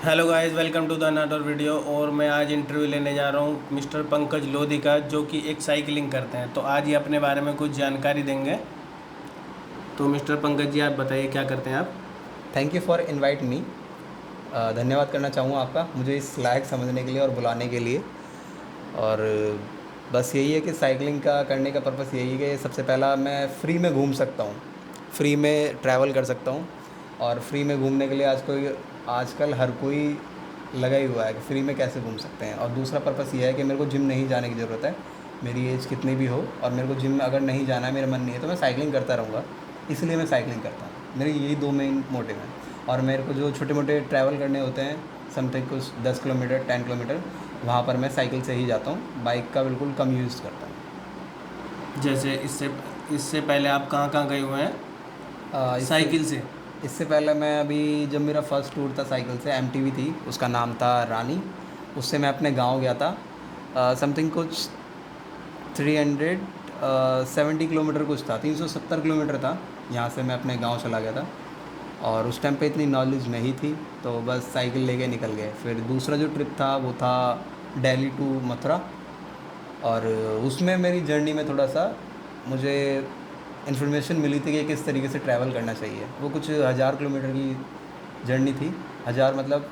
Hello guys, welcome to the another video. और मैं आज इंटरव्यू लेने जा रहा हूँ मिस्टर पंकज लोधी का, जो कि एक साइकिलिंग करते हैं। तो आज ये अपने बारे में कुछ जानकारी देंगे। तो मिस्टर पंकज जी, आप बताइए क्या करते हैं आप। Thank you for invite me. धन्यवाद करना चाहूँगा आपका मुझे इस लायक समझने के लिए और बुलाने के लिए। और बस यही है कि साइकिलिंग का करने का पर्पस यही है कि सबसे पहला मैं फ्री में घूम सकता हूँ, फ्री में ट्रैवल कर सकता हूँ। और फ्री में घूमने के लिए आजकल हर कोई लगा ही हुआ है कि फ्री में कैसे घूम सकते हैं। और दूसरा पर्पस ये है कि मेरे को जिम नहीं जाने की ज़रूरत है, मेरी एज कितनी भी हो, और मेरे को जिम में अगर नहीं जाना है, मेरा मन नहीं है, तो मैं साइकिलिंग करता रहूँगा। इसलिए मैं साइकिलिंग करता हूँ। मेरे यही दो मेन मोटिव हैं। और मेरे को जो छोटे मोटे ट्रैवल करने होते हैं, समथिंग कुछ 10 किलोमीटर 10 किलोमीटर, वहाँ पर मैं साइकिल से ही जाता हूँ। बाइक का बिल्कुल कम यूज़ करता हूँ। जैसे इससे इससे पहले आप कहाँ कहाँ गए हुए हैं साइकिल से? इससे पहले मैं अभी जब मेरा फ़र्स्ट टूर था साइकिल से, एमटीवी थी, उसका नाम था रानी। उससे मैं अपने गांव गया था। समथिंग कुछ 370 किलोमीटर कुछ था, 370 किलोमीटर था। यहाँ से मैं अपने गांव चला गया था। और उस टाइम पे इतनी नॉलेज नहीं थी, तो बस साइकिल लेके निकल गए। फिर दूसरा जो ट्रिप था वो था दिल्ली टू मथुरा। और उसमें मेरी जर्नी में थोड़ा सा मुझे इन्फॉर्मेशन मिली थी कि किस तरीके से ट्रैवल करना चाहिए। वो कुछ 1000 किलोमीटर की जर्नी थी। 1000 मतलब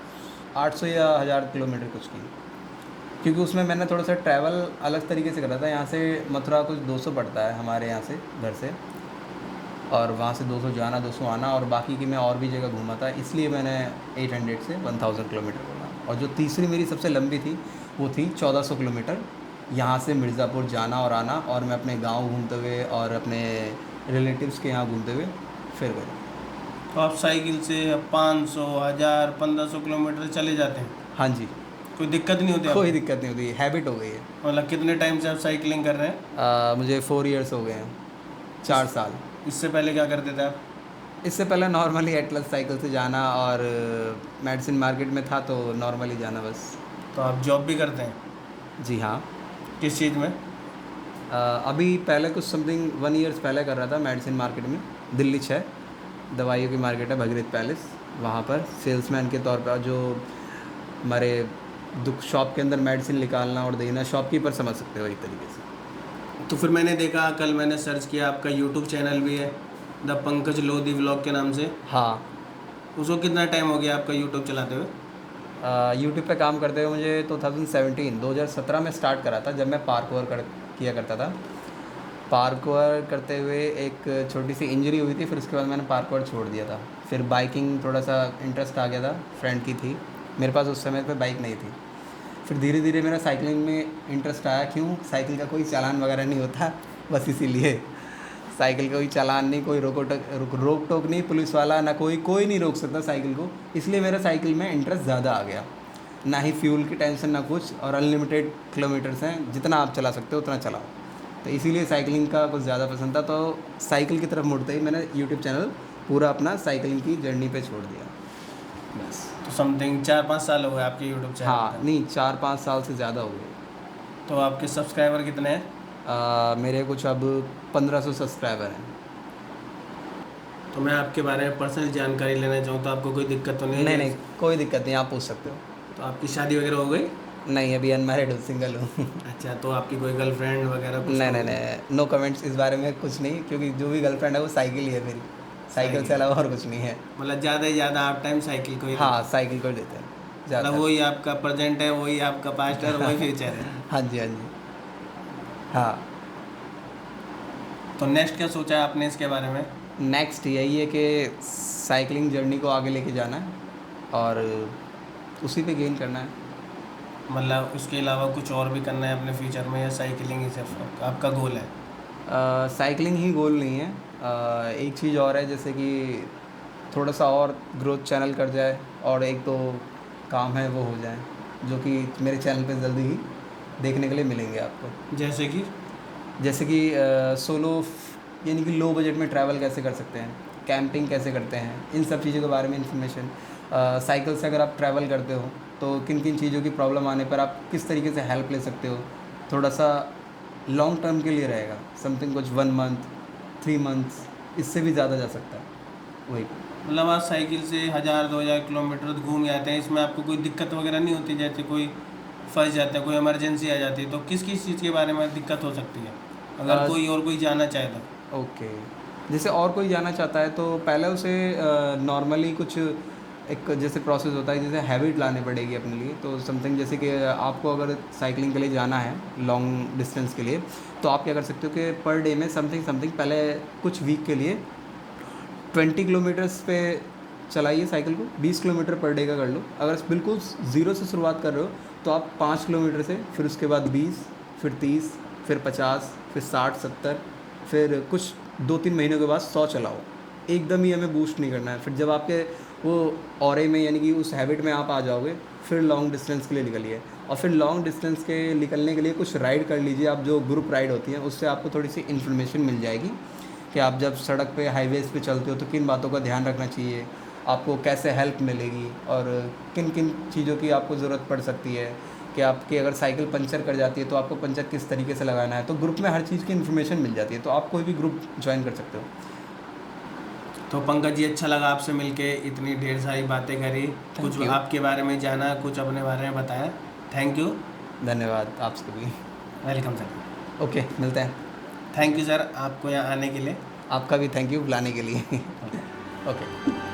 800 या 1000 किलोमीटर कुछ की। क्योंकि उसमें मैंने थोड़ा सा ट्रैवल अलग तरीके से करा था। यहाँ से मथुरा कुछ 200 पड़ता है हमारे यहाँ से, घर से। और वहाँ से 200 जाना 200 आना, और बाकी की मैं और भी जगह घूमा था, इसलिए मैंने 800 से 1000 किलोमीटर बोला। और जो तीसरी मेरी सबसे लंबी थी वो थी 1400 किलोमीटर, यहाँ से मिर्ज़ापुर जाना और आना, और मैं अपने गांव घूमते हुए और अपने रिलेटिव्स के यहाँ घूमते हुए फिर गए। तो आप साइकिल से 500, 1000, 1500 किलोमीटर चले जाते हैं? हाँ जी। कोई दिक्कत नहीं होती कोई आपको? दिक्कत नहीं होती, हैबिट हो गई है। मतलब कितने टाइम से आप साइकिलिंग कर रहे हैं? मुझे 4 ईयर्स हो गए हैं, इस 4 साल। इससे पहले क्या करते थे आप? इससे पहले नॉर्मली एटलस साइकिल से जाना, और मेडिसिन मार्केट में था तो नॉर्मली जाना बस। तो आप जॉब भी करते हैं? जी हाँ। किस चीज़ में? अभी पहले कुछ समथिंग 1 ईयर्स पहले कर रहा था मेडिसिन मार्केट में, दिल्ली 6 दवाइयों की मार्केट है, भगीरथ पैलेस। वहाँ पर सेल्समैन के तौर पर, जो हमारे दुख शॉप के अंदर मेडिसिन निकालना और देना, शॉपकीपर समझ सकते हो एक तरीके से। तो फिर मैंने देखा, कल मैंने सर्च किया, आपका यूट्यूब चैनल भी है द पंकज लोधी व्लॉग के नाम से। हाँ। उसको कितना टाइम हो गया आपका यूट्यूब चलाते हुए? यूट्यूब पे काम करते हुए मुझे 2017 में स्टार्ट करा था, जब मैं पार्कौर किया करता था। पार्कौर करते हुए एक छोटी सी इंजरी हुई थी, फिर उसके बाद मैंने पार्कौर छोड़ दिया था। फिर बाइकिंग थोड़ा सा इंटरेस्ट आ गया था, फ्रेंड की थी, मेरे पास उस समय पे बाइक नहीं थी। फिर धीरे धीरे मेरा साइकिलिंग में इंटरेस्ट आया। क्यों? साइकिल का कोई चालान वगैरह नहीं होता, बस इसीलिए। साइकिल का कोई चालान नहीं, कोई रोक टोक नहीं, पुलिस वाला ना, कोई नहीं रोक सकता साइकिल को। इसलिए मेरा साइकिल में इंटरेस्ट ज़्यादा आ गया। ना ही फ्यूल की टेंशन ना कुछ, और अनलिमिटेड किलोमीटर्स हैं, जितना आप चला सकते हो उतना चलाओ। तो इसीलिए साइकिलिंग का कुछ ज़्यादा पसंद था। तो साइकिल की तरफ मुड़ते ही मैंने यूट्यूब चैनल पूरा अपना साइकिलिंग की जर्नी पे छोड़ दिया बस। तो समथिंग 4-5 साल हो गए आपके यूट्यूब चैनल हाँ, पर? नहीं, 4-5 साल से ज़्यादा हो गए। तो आपके सब्सक्राइबर कितने हैं? मेरे कुछ अब 1500 सब्सक्राइबर हैं। तो मैं आपके बारे में पर्सनल जानकारी लेना चाहूँ तो आपको कोई दिक्कत तो नहीं है? नहीं नहीं, कोई दिक्कत नहीं, आप पूछ सकते हो। तो आपकी शादी वगैरह हो गई? नहीं, अभी अनमैरिड हूँ, सिंगल हूँ। अच्छा, तो आपकी कोई गर्लफ्रेंड वगैरह कुछ नहीं हो नहीं गई? नहीं, नो कमेंट्स इस बारे में, कुछ नहीं, क्योंकि जो भी गर्लफ्रेंड है वो साइकिल ही है मेरी। साइकिल से अलावा और कुछ नहीं है। मतलब ज़्यादा ही ज़्यादा आप टाइम साइकिल को ही हाँ, देते साइकिल को देते हैं हैं। ज़्यादा। मतलब वही आपका प्रेजेंट है, वही आपका पास्ट है और वही फ्यूचर है। हाँ जी, हाँ जी। हाँ। तो नेक्स्ट क्या सोचा है आपने इसके बारे में? नेक्स्ट यही है कि साइकिलिंग जर्नी को आगे लेके जाना है, और उसी पे गेन करना है। मतलब उसके अलावा कुछ और भी करना है अपने फ्यूचर में, या साइकिलिंग ही सिर्फ आपका गोल है? साइकिलिंग ही गोल नहीं है। एक चीज़ और है, जैसे कि थोड़ा सा और ग्रोथ चैनल कर जाए, और एक दो काम है वो हो जाए, जो कि मेरे चैनल पे जल्दी ही देखने के लिए मिलेंगे आपको। जैसे कि सोलो, यानी कि लो बजट में ट्रैवल कैसे कर सकते हैं, कैंपिंग कैसे करते हैं, इन सब चीज़ों के बारे में इन्फॉर्मेशन। साइकिल से अगर आप ट्रैवल करते हो तो किन किन चीज़ों की प्रॉब्लम आने पर आप किस तरीके से हेल्प ले सकते हो। थोड़ा सा लॉन्ग टर्म के लिए रहेगा, समथिंग कुछ 1 मंथ 3 मंथ्स, इससे भी ज़्यादा जा सकता है। वही। मतलब आप साइकिल से 1000-2000 किलोमीटर घूम जाते हैं, इसमें आपको कोई दिक्कत वगैरह नहीं होती? जैसे कोई फंस जाता है, कोई इमरजेंसी आ जाती है, तो किस किस चीज़ के बारे में दिक्कत हो सकती है अगर अ, कोई जाना चाहे तो? ओके, जैसे और कोई जाना चाहता है तो पहले उसे नॉर्मली कुछ एक जैसे प्रोसेस होता है, जैसे हैबिट लानी पड़ेगी अपने लिए। तो समथिंग जैसे कि आपको अगर साइकिलिंग के लिए जाना है लॉन्ग डिस्टेंस के लिए, तो आप क्या कर सकते हो कि पर डे में समथिंग समथिंग पहले कुछ वीक के लिए 20 किलोमीटर्स पे चलाइए साइकिल को। 20 किलोमीटर पर डे का कर लो। अगर बिल्कुल ज़ीरो से शुरुआत कर रहे हो तो आप 5 किलोमीटर से, फिर उसके बाद 20, फिर 30, फिर 50, फिर 60, 70, फिर कुछ 2-3 महीनों के बाद 100 चलाओ। एकदम ही हमें बूस्ट नहीं करना है। फिर जब आपके वो ऑरे में यानी कि उस हैबिट में आप आ जाओगे, फिर लॉन्ग डिस्टेंस के लिए निकलिए। और फिर लॉन्ग डिस्टेंस के निकलने के लिए कुछ राइड कर लीजिए आप, जो ग्रुप राइड होती हैं। उससे आपको थोड़ी सी इन्फॉर्मेशन मिल जाएगी कि आप जब सड़क पे हाईवेज़ पे चलते हो तो किन बातों का ध्यान रखना चाहिए, आपको कैसे हेल्प मिलेगी और किन किन चीज़ों की आपको ज़रूरत पड़ सकती है, कि आपकी अगर साइकिल पंचर कर जाती है तो आपको पंचर किस तरीके से लगाना है। तो ग्रुप में हर चीज़ की इन्फॉर्मेशन मिल जाती है, तो आप कोई भी ग्रुप ज्वाइन कर सकते हो। तो पंकज जी, अच्छा लगा आपसे मिलके, इतनी ढेर सारी बातें करी, कुछ you. आपके बारे में जाना, कुछ अपने बारे में बताया। Thank you. धन्यवाद आपसे भी। Welcome sir. ओके, मिलते हैं। थैंक यू सर आपको यहाँ आने के लिए। आपका भी थैंक यू बुलाने के लिए। ओके।